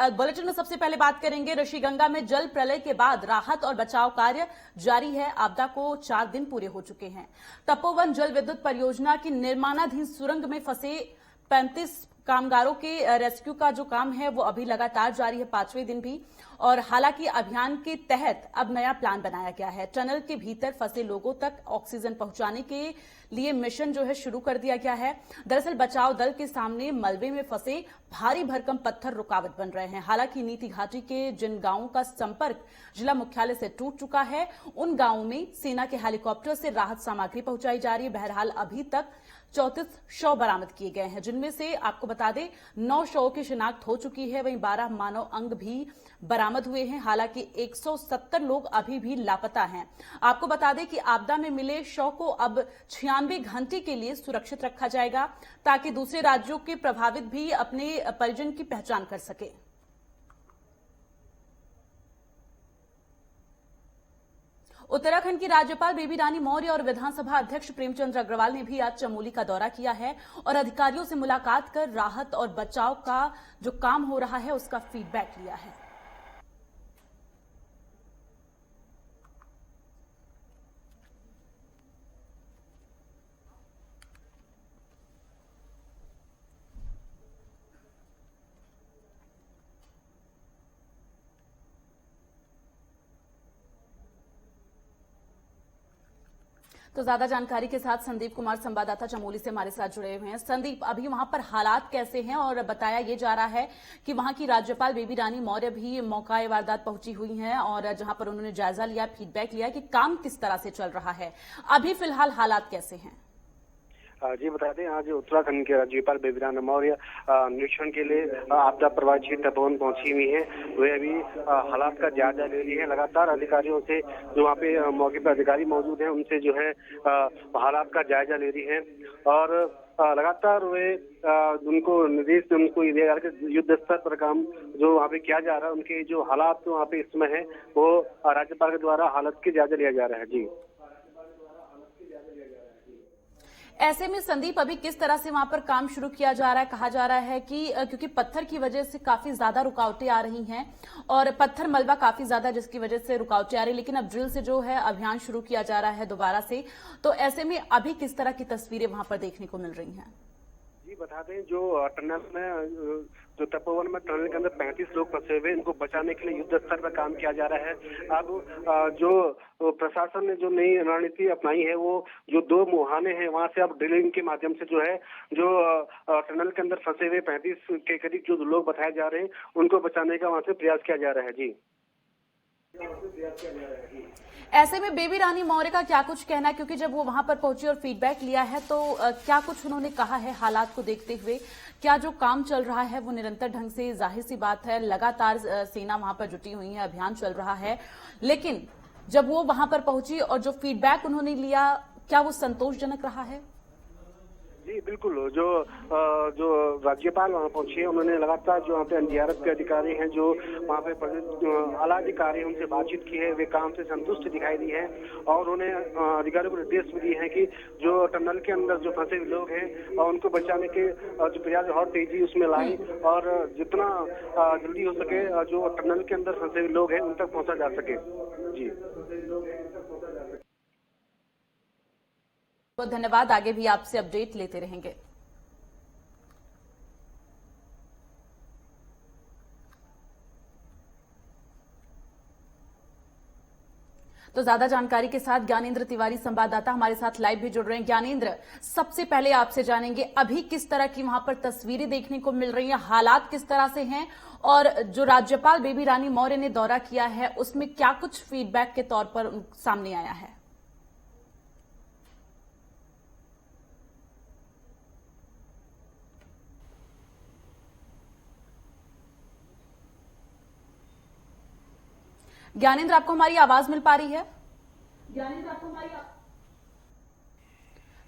Bulletin में सबसे पहले बात करेंगे ऋषिगंगा में जल प्रलय के बाद राहत और बचाव कार्य जारी है। आपदा को 4 दिन पूरे हो चुके हैं। तपोवन जल विद्युत परियोजना की निर्माणाधीन सुरंग में फंसे 35 कामगारों के रेस्क्यू का जो काम है वो अभी लगातार जारी है, 5वें दिन भी। और हालांकि अभियान के तहत अब नया प्लान बनाया गया है। टनल के भीतर फंसे लोगों तक ऑक्सीजन पहुंचाने के लिए मिशन जो है शुरू कर दिया गया है। दरअसल बचाव दल के सामने मलबे में फंसे भारी भरकम पत्थर रुकावट बन रहे हैं। हालांकि नीति घाटी के जिन गांवों का संपर्क जिला मुख्यालय से टूट चुका है, उन गांवों में सेना के हेलीकॉप्टर से राहत सामग्री पहुंचाई जा रही है। बहरहाल अभी तक 34 शव बरामद किए गए हैं, जिनमें से आपको बता दें 9 शवों की शिनाख्त हो चुकी है। वहीं 12 मानव अंग भी बरामद हुए हैं। हालांकि 170 लोग अभी भी लापता हैं। आपको बता दें कि आपदा में मिले शव को अब 96 घंटे के लिए सुरक्षित रखा जाएगा, ताकि दूसरे राज्यों के प्रभावित भी अपने परिजन की पहचान कर सके। उत्तराखंड की राज्यपाल बेबी रानी मौर्य और विधानसभा अध्यक्ष प्रेमचंद अग्रवाल ने भी आज चमोली का दौरा किया है और अधिकारियों से मुलाकात कर राहत और बचाव का जो काम हो रहा है उसका फीडबैक लिया है। तो ज्यादा जानकारी के साथ संदीप कुमार संवाददाता चमोली से हमारे साथ जुड़े हुए हैं। संदीप, अभी वहां पर हालात कैसे हैं? और बताया ये जा रहा है कि वहां की राज्यपाल बेबी रानी मौर्य भी मौका वारदात पहुंची हुई हैं और जहां पर उन्होंने जायजा लिया, फीडबैक लिया कि काम किस तरह से चल रहा है। अभी फिलहाल हालात कैसे हैं? जी बता दें, आज उत्तराखंड के राज्यपाल बेबी रानी मौर्य निरीक्षण के लिए आपदा प्रभावित क्षेत्र तपोवन पहुंची हुई है। वे अभी हालात का जायजा ले रही है। लगातार अधिकारियों से, जो वहाँ पे मौके पर अधिकारी मौजूद हैं, उनसे जो है हालात का जायजा ले रही है। और लगातार वे उनको निर्देश उनको ये दिया जा रहा है कि युद्ध स्तर पर काम जो वहाँ पे किया जा रहा है, उनके जो हालात वहाँ पे इस समय है वो राज्यपाल के द्वारा हालत के जायजा लिया जा रहा है। जी, ऐसे में संदीप, अभी किस तरह से वहां पर काम शुरू किया जा रहा है? कहा जा रहा है कि क्योंकि पत्थर की वजह से काफी ज्यादा रुकावटें आ रही हैं और पत्थर मलबा काफी ज्यादा, जिसकी वजह से रुकावटें आ रही है, लेकिन अब ड्रिल से जो है अभियान शुरू किया जा रहा है दोबारा से। तो ऐसे में अभी किस तरह की तस्वीरें वहां पर देखने को मिल रही हैं? जी बता दें, जो टनल में, जो तपोवन में टनल के अंदर 35 लोग फंसे हुए, इनको बचाने के लिए युद्ध स्तर पर काम किया जा रहा है। अब जो प्रशासन ने जो नई रणनीति अपनाई है, वो जो 2 मुहाने हैं वहां से अब ड्रिलिंग के माध्यम से जो है, जो टनल के अंदर फंसे हुए 35 के करीब जो लोग बताए जा रहे हैं, उनको बचाने का वहां से प्रयास किया जा रहा है। जी, ऐसे में बेबी रानी मौर्य का क्या कुछ कहना है? क्योंकि जब वो वहां पर पहुंची और फीडबैक लिया है तो क्या कुछ उन्होंने कहा है हालात को देखते हुए? क्या जो काम चल रहा है वो निरंतर ढंग से, जाहिर सी बात है लगातार सेना वहां पर जुटी हुई है, अभियान चल रहा है, लेकिन जब वो वहां पर पहुंची और जो फीडबैक उन्होंने लिया, क्या वो संतोषजनक रहा है? जी बिल्कुल, जो राज्यपाल वहाँ पहुंचे, उन्होंने लगातार जो वहाँ पे एनडीआरएफ के अधिकारी हैं, जो वहाँ पे आला अधिकारी, उनसे बातचीत की है। वे काम से संतुष्ट दिखाई दी है और उन्हें अधिकारियों को निर्देश भी दिए हैं कि जो टनल के अंदर जो फंसे हुए लोग हैं और उनको बचाने के जो प्रयास और तेजी उसमें लाएं और जितना जल्दी हो सके जो टनल के अंदर फंसे हुए लोग हैं उन तक पहुँचा जा सके। जी, बहुत धन्यवाद। आगे भी आपसे अपडेट लेते रहेंगे। तो ज्यादा जानकारी के साथ ज्ञानेंद्र तिवारी संवाददाता हमारे साथ लाइव भी जुड़ रहे हैं। ज्ञानेंद्र, सबसे पहले आपसे जानेंगे अभी किस तरह की वहां पर तस्वीरें देखने को मिल रही हैं, हालात किस तरह से हैं और जो राज्यपाल बेबी रानी मौर्य ने दौरा किया है उसमें क्या कुछ फीडबैक के तौर पर सामने आया है? ज्ञानेंद्र, आपको हमारी आवाज मिल पा रही है? ज्ञानेंद्र, आपको हमारी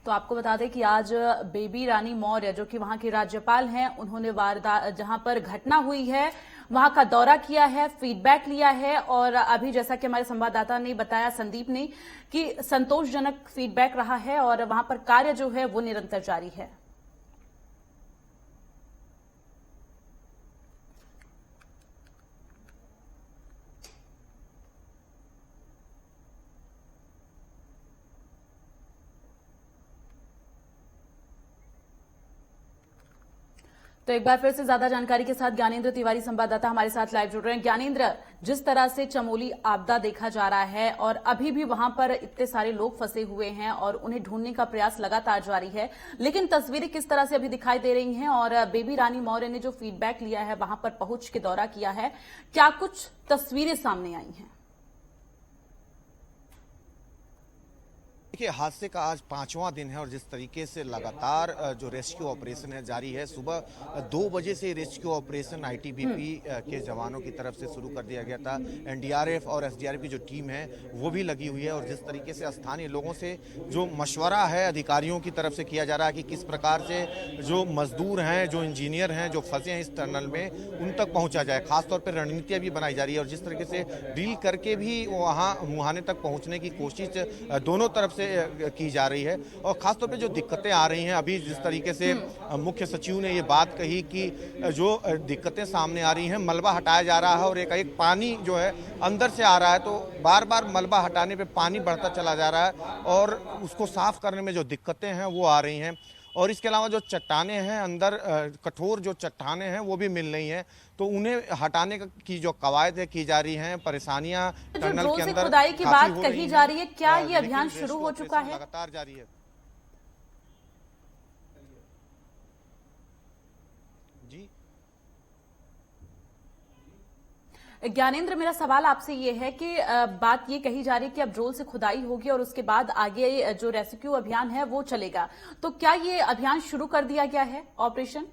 तो आपको बता दें कि आज बेबी रानी मौर्य, जो कि वहां के राज्यपाल हैं, उन्होंने वारदात जहां पर घटना हुई है वहां का दौरा किया है, फीडबैक लिया है और अभी जैसा कि हमारे संवाददाता ने बताया, संदीप ने, कि संतोषजनक फीडबैक रहा है और वहां पर कार्य जो है वो निरंतर जारी है। तो एक बार फिर से ज्यादा जानकारी के साथ ज्ञानेंद्र तिवारी संवाददाता हमारे साथ लाइव जुड़ रहे हैं। ज्ञानेंद्र, जिस तरह से चमोली आपदा देखा जा रहा है और अभी भी वहां पर इतने सारे लोग फंसे हुए हैं और उन्हें ढूंढने का प्रयास लगातार जारी है, लेकिन तस्वीरें किस तरह से अभी दिखाई दे रही हैं और बेबी रानी मौर्य ने जो फीडबैक लिया है, वहां पर पहुंच के दौरा किया है, क्या कुछ तस्वीरें सामने आई हैं? देखिए, हादसे का आज 5वां दिन है और जिस तरीके से लगातार जो रेस्क्यू ऑपरेशन है जारी है, सुबह 2 बजे से रेस्क्यू ऑपरेशन आईटीबीपी के जवानों की तरफ से शुरू कर दिया गया था। एनडीआरएफ और एसडीआरएफ की जो टीम है वो भी लगी हुई है और जिस तरीके से स्थानीय लोगों से जो मशवरा है अधिकारियों की तरफ से किया जा रहा है कि किस प्रकार से जो मजदूर हैं, जो इंजीनियर हैं, जो फंसे हैं इस टनल में, उन तक पहुंचा जाए। खासतौर पर रणनीतियां भी बनाई जा रही है और जिस तरीके से डील करके भी वहाँ मुहाने तक पहुंचने की कोशिश दोनों तरफ से की जा रही है। और खासतौर पे जो दिक्कतें आ रही हैं, अभी जिस तरीके से मुख्य सचिव ने ये बात कही कि जो दिक्कतें सामने आ रही हैं, मलबा हटाया जा रहा है और एक पानी जो है अंदर से आ रहा है, तो बार बार मलबा हटाने पे पानी बढ़ता चला जा रहा है और उसको साफ करने में जो दिक्कतें हैं वो आ रही हैं। और इसके अलावा जो चट्टाने हैं अंदर, कठोर जो चट्टाने हैं वो भी मिल रही हैं, तो उन्हें हटाने की जो कवायद है की जा रही हैं। परेशानियां टनल के अंदर खुदाई की बात कही जा रही है, क्या ये अभियान शुरू हो चुका है? लगातार जारी है जी। ज्ञानेंद्र, मेरा सवाल आपसे ये है कि बात ये कही जा रही है कि अब ड्रोन से खुदाई होगी और उसके बाद आगे जो रेस्क्यू अभियान है वो चलेगा, तो क्या ये अभियान शुरू कर दिया गया है, ऑपरेशन?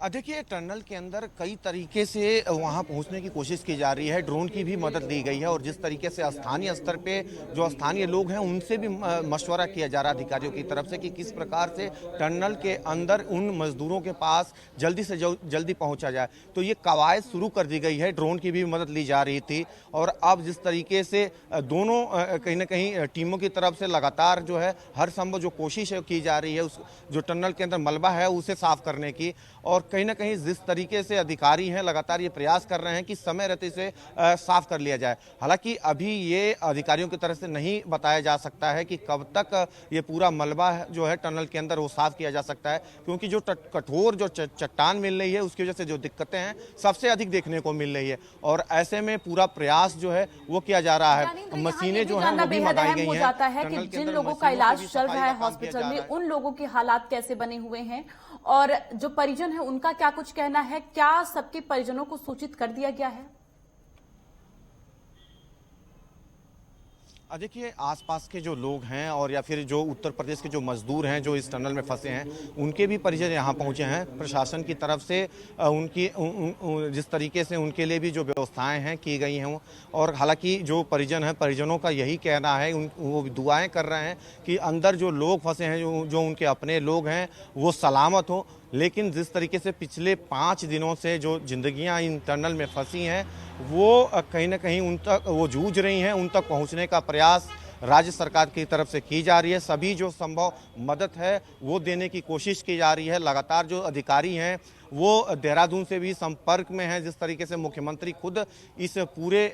देखिए, टनल के अंदर कई तरीके से वहां पहुंचने की कोशिश की जा रही है, ड्रोन की भी मदद ली गई है और जिस तरीके से स्थानीय स्तर पे जो स्थानीय लोग हैं उनसे भी मशवरा किया जा रहा है अधिकारियों की तरफ से कि किस प्रकार से टनल के अंदर उन मजदूरों के पास जल्दी से जल्दी पहुंचा जाए। तो ये कवायद शुरू कर दी गई है, ड्रोन की भी मदद ली जा रही थी और अब जिस तरीके से दोनों कहीं ना कहीं टीमों की तरफ से लगातार जो है हर संभव जो कोशिश है की जा रही है उस जो टनल के अंदर मलबा है उसे साफ करने की। और कहीं ना कहीं जिस तरीके से अधिकारी हैं लगातार ये प्रयास कर रहे हैं कि समय रहते इसे साफ कर लिया जाए। हालांकि अभी ये अधिकारियों की तरफ से नहीं बताया जा सकता है कि कब तक ये पूरा मलबा जो है टनल के अंदर वो साफ किया जा सकता है, क्योंकि जो कठोर जो चट्टान मिल रही है उसकी वजह से जो दिक्कतें हैं सबसे अधिक देखने को मिल रही है और ऐसे में पूरा प्रयास जो है वो किया जा रहा है। मशीनें जो है वो भी मंगाई गई हैं कि जिन लोगों का इलाज चल रहा है हॉस्पिटल में, उन लोगों के हालात कैसे बने हुए हैं और जो परिजन है उनका क्या कुछ कहना है? क्या सबके परिजनों को सूचित कर दिया गया है? देखिए, आसपास के जो लोग हैं और या फिर जो उत्तर प्रदेश के जो मजदूर हैं जो इस टनल में फंसे हैं, उनके भी परिजन यहाँ पहुँचे हैं। प्रशासन की तरफ से उनकी जिस तरीके से उनके लिए भी जो व्यवस्थाएं हैं की गई हैं और हालांकि जो परिजन हैं, परिजनों का यही कहना है, वो दुआएं कर रहे हैं कि अंदर जो लोग फंसे हैं, जो उनके अपने लोग हैं, वो सलामत हो। लेकिन जिस तरीके से पिछले 5 दिनों से जो जिंदगियां इन टनल में फंसी हैं वो कहीं ना कहीं उन तक वो जूझ रही हैं, उन तक पहुंचने का प्रयास राज्य सरकार की तरफ से की जा रही है। सभी जो संभव मदद है वो देने की कोशिश की जा रही है। लगातार जो अधिकारी हैं वो देहरादून से भी संपर्क में हैं। जिस तरीके से मुख्यमंत्री खुद इस पूरे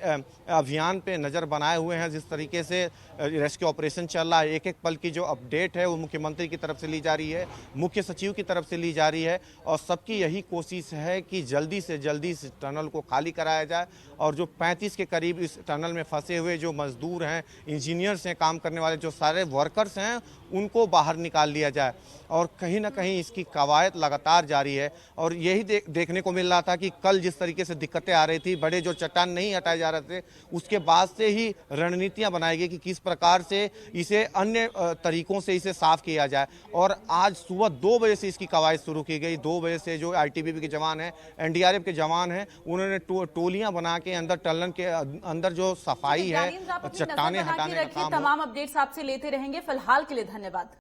अभियान पे नज़र बनाए हुए हैं, जिस तरीके से रेस्क्यू ऑपरेशन चल रहा है, एक एक पल की जो अपडेट है वो मुख्यमंत्री की तरफ से ली जा रही है, मुख्य सचिव की तरफ से ली जा रही है और सबकी यही कोशिश है कि जल्दी से जल्दी इस टनल को खाली कराया जाए और जो 35 के करीब इस टनल में फंसे हुए जो मजदूर हैं, इंजीनियर्स हैं, काम करने वाले जो सारे वर्कर्स हैं, उनको बाहर निकाल लिया जाए। और कहीं ना कहीं इसकी कवायद लगातार जारी है और यही देखने को मिल रहा था कि कल जिस तरीके से दिक्कतें आ रही थी, बड़े जो चट्टान नहीं हटाए जा रहे थे, उसके बाद से ही रणनीतियां बनाई गई कि किस प्रकार से इसे अन्य तरीकों से इसे साफ किया जाए। और आज सुबह 2 बजे से इसकी कवायद शुरू की गई। 2 बजे से जो आईटीबीपी के जवान हैं, एनडीआरएफ के जवान हैं, उन्होंने टोलियां बना के अंदर टनल के अंदर जो सफाई है, चट्टाने हटाने का काम। तमाम अपडेट्स आपसे लेते रहेंगे। फिलहाल के लिए धन्यवाद।